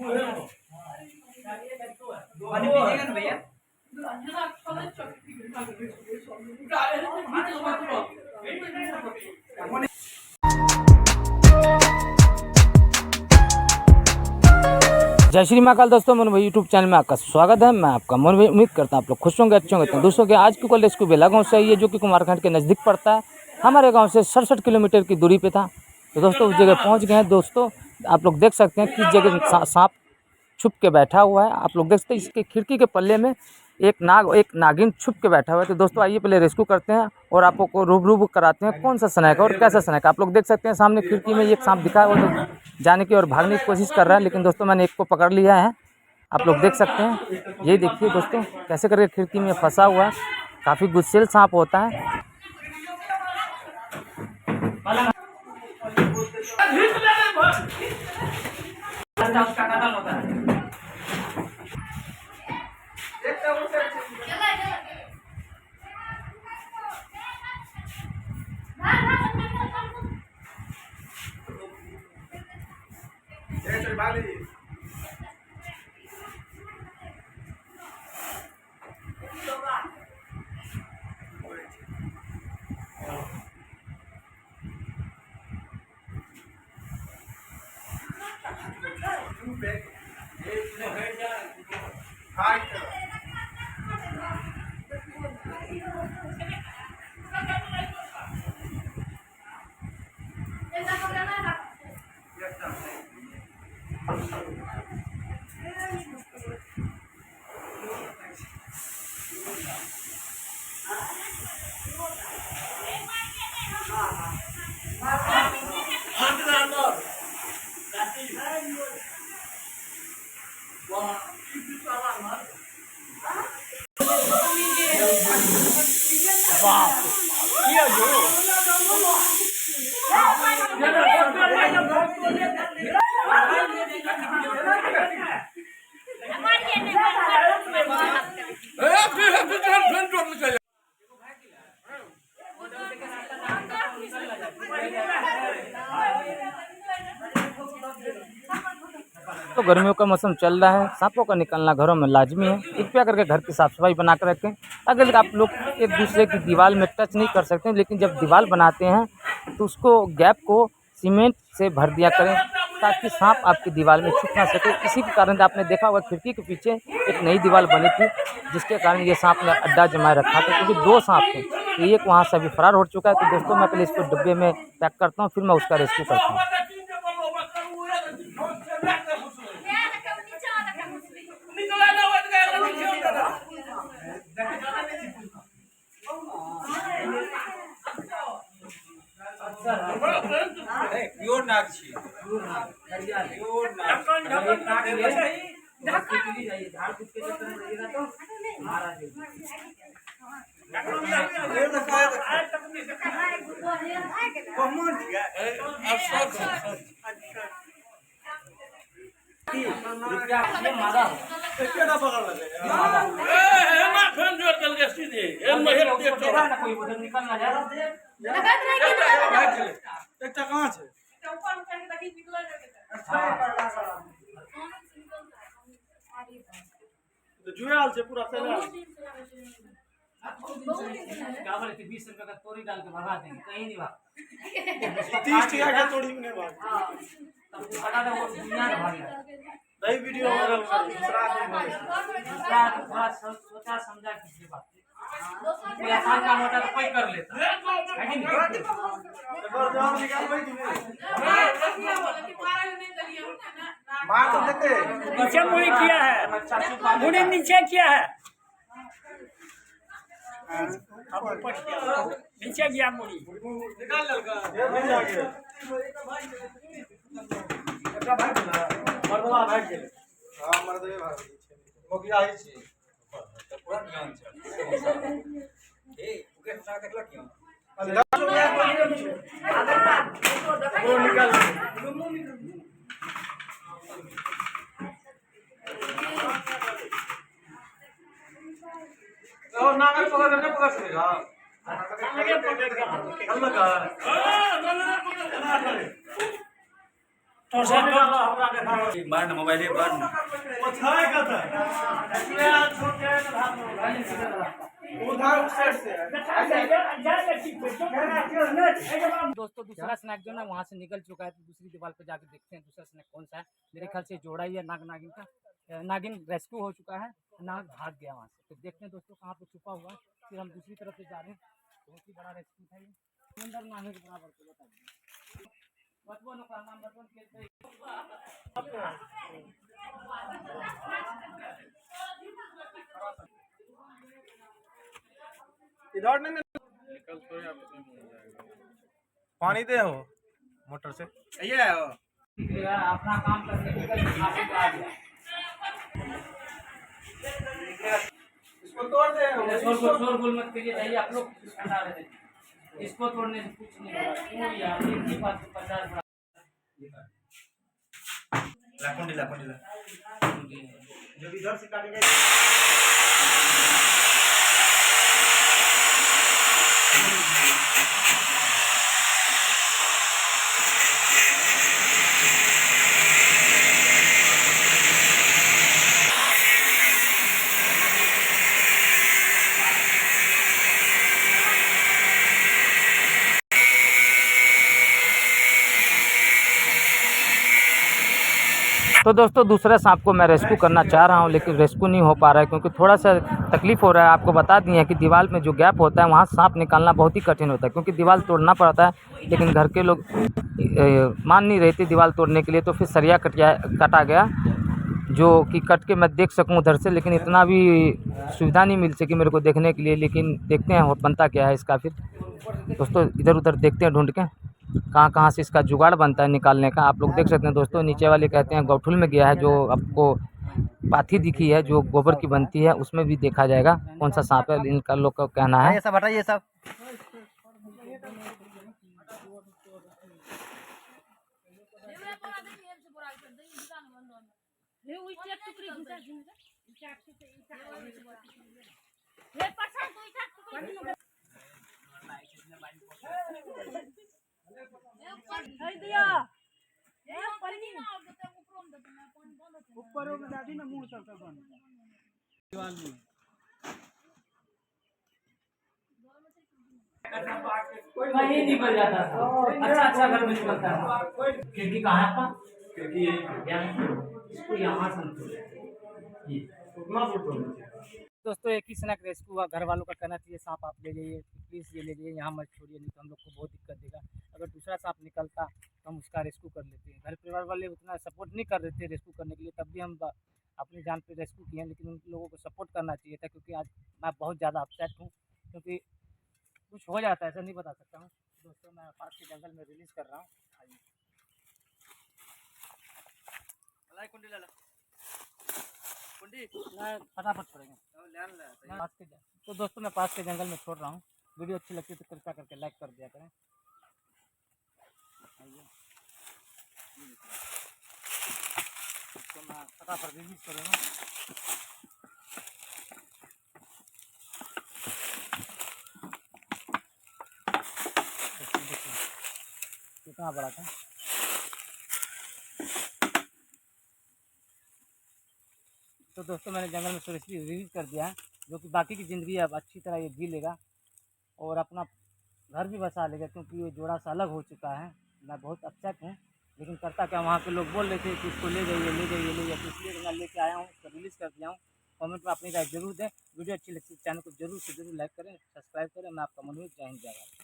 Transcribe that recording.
पानी पीजिएगा ना भैया। जय श्री महाकाल दोस्तों, मोहन भाई यूट्यूब चैनल में आपका स्वागत है। मैं आपका मोहन भाई, उम्मीद करता हूँ आप लोग खुश होंगे, अच्छे होंगे। दोस्तों के आज की कॉल रेस्क्यू बेला गाँव से आई है, जो कि कुमारखंड के नज़दीक पड़ता है। हमारे गांव से 67 किलोमीटर की दूरी पे था। तो दोस्तों उस जगह पहुंच गए हैं। दोस्तों आप लोग देख सकते हैं किस जगह सांप छुप के बैठा हुआ है। आप लोग देख सकते हैं इसके खिड़की के पल्ले में एक नागिन छुप के बैठा हुआ है। तो दोस्तों आइए पहले रेस्क्यू करते हैं और आपको रूबरू कराते हैं कौन सा स्नेक है और कैसा स्नेक है। आप लोग देख सकते हैं सामने खिड़की में एक सांप दिखा है, वो तो जाने की और भागने की कोशिश कर रहा है, लेकिन दोस्तों मैंने एक को पकड़ लिया है। आप लोग देख सकते हैं, ये देखिए दोस्तों कैसे करके खिड़की में फंसा हुआ है। काफ़ी गुस्सेल सांप होता है। तो गर्मियों का मौसम चल रहा है, सांपों का निकलना घरों में लाजमी है। कृपया करके घर की साफ सफाई बना कर रखें। अगर आप लोग एक दूसरे की दीवार में टच नहीं कर सकते, लेकिन जब दीवार बनाते हैं तो उसको गैप को सीमेंट से भर दिया करें, ताकि सांप आपकी दीवार में छुप ना सके। इसी के कारण आपने देखा होगा खिड़की के पीछे एक नई दीवार बनी थी, जिसके कारण ये सांप ने अड्डा जमाए रखा था, क्योंकि 2 सांप थे। तो एक वहाँ से अभी फरार हो चुका है। तो दोस्तों मैं पहले इसको डिब्बे में पैक करता हूँ, फिर मैं उसका रेस्क्यू करता हूँ। प्योर नाग छी, प्योर नाग, प्योर नाग। झाड़ फूक के चक्कर में रहिएगा तो मारा जाएगा। जुआल से पूरा फैला 20 रुपए का तोड़ी डाल के भगा देंगे, कहीं नहीं भाग। 30 टका का तोड़ी में नहीं भाग। तब बता दो वो दुनिया में भाग गया। नई वीडियो वायरल कर दूसरा थोड़ा सोचा समझा कीजिए बात। ये आसान काम होता तो कोई कर लेता है कि नहीं। जबरदस्त निकाल भाई मार तो देते नीचे मुड़ी किया है, मुड़ी नीचे किया है, नीचे गया मुड़ी निकाल ललका नीचे गया एकटा भाग गेला मर्दवा भाग गेल। हां मर्दवे भाग गेल मोगिया है छी तो पूरा ध्यान छै ए ओके ना देखला क्यों वो निकाल और नागर पकड़ सकेगा आगे पकड़ेगा अल्लाह का हां नल्ले पकड़ तो सब निकालो हमरा देखा बर्न मोबाइल बर्न वो छाए का था इसमें आज छोड़ के तो भाग उधर उस साइड से दोस्तों दूसरा स्नैक जो ना वहाँ से निकल चुका है, तो दूसरी दीवार पे जाके देखते हैं दूसरा स्नैक कौन सा है। मेरे ख्याल से जोड़ा ही है नाग नागिन का। नागिन रेस्क्यू हो चुका है, नाग भाग गया वहाँ से। तो देखते हैं दोस्तों कहाँ पे छुपा हुआ है। फिर हम दूसरी तरफ से जा रहे हैं। बहुत ही बड़ा रेस्क्यू था ये, सुंदर नाम है के बराबर को बताइए बतबो न का नाम बतबो के इधर नहीं निकल थोड़ी आप पानी दे हो मोटर से ये अपना काम करने के आ गया। इसको तोड़ दे शोरगुल मत करिए, जाइए आप लोग बता रहे थे। इसको तोड़ने से कुछ नहीं होगा। क्यों यार एक ही बात 50 लाकुंडी जब इधर से काटेंगे तो दोस्तों दूसरे सांप को मैं रेस्क्यू करना चाह रहा हूं, लेकिन रेस्क्यू नहीं हो पा रहा है क्योंकि थोड़ा सा तकलीफ़ हो रहा है। आपको बता दिए कि दीवार में जो गैप होता है वहां सांप निकालना बहुत ही कठिन होता है, क्योंकि दीवार तोड़ना पड़ता है। लेकिन घर के लोग मान नहीं रहे थे दीवार तोड़ने के लिए, तो फिर सरिया काटा गया जो कि कट के मैं देख सकूं उधर से, लेकिन इतना भी सुविधा नहीं मिल सकी मेरे को देखने के लिए। लेकिन देखते हैं बनता क्या है इसका। फिर दोस्तों इधर उधर देखते हैं ढूंढ के कहाँ से इसका जुगाड़ बनता है निकालने का। आप लोग देख सकते हैं दोस्तों, नीचे वाले कहते हैं गौठुल में गया है। जो आपको पाथी दिखी है जो गोबर की बनती है, उसमें भी देखा जाएगा कौन सा सांप है। इनका लोग का कहना है। ये सब हटाइए सब कहीं निकल जाता था। अच्छा घर में निकलता था। खिड़की कहाँ है आपका? खिड़की इसको यहाँ से उतना फुट दोस्तों एक ही स्नैक रेस्क्यू हुआ। घर वालों का कहना चाहिए सांप आप ले जाइए, प्लीज़ ये ले जाइए, यहाँ मत छोड़िए, नहीं तो हम लोग को बहुत दिक्कत देगा। अगर दूसरा सांप निकलता तो हम उसका रेस्क्यू कर लेते हैं। घर परिवार वाले उतना सपोर्ट नहीं कर रहे थे रेस्क्यू करने के लिए, तब भी हम अपनी जान पे रेस्क्यू किए। लेकिन उन लोगों को सपोर्ट करना चाहिए था, क्योंकि आज मैं बहुत ज़्यादा अपसेट हूँ, क्योंकि कुछ हो जाता है ऐसा नहीं बता सकता हूँ। दोस्तों मैं पास के जंगल में रिलीज़ कर रहा हूँ। फटाफट पड़ेगा तो दोस्तों मैं पास के जंगल में छोड़ रहा हूँ। वीडियो अच्छी लगती है तो कृपया करके लाइक कर दिया करें। तो मैं फटाफट रिलीज करूँगा। कितना बड़ा था। तो दोस्तों मैंने जंगल में सुरक्षित रिलीज कर दिया है, जो कि बाकी की ज़िंदगी अब अच्छी तरह ये जी लेगा और अपना घर भी बसा लेगा, क्योंकि ये जोड़ा सा अलग हो चुका है। मैं बहुत अपसेट हूँ, लेकिन करता क्या, वहाँ के लोग बोल रहे थे कि इसको ले जाइए ले जाइए ले जाइए, इसलिए मैं लेके आया हूँ, उसको रिलीज़ कर दिया हूँ। कमेंट में अपनी राय जरूर दें। वीडियो अच्छी लगती है चैनल को जरूर से जरूर लाइक करें, सब्सक्राइब करें। मैं आपका मनोज, जय हिंद जय भारत।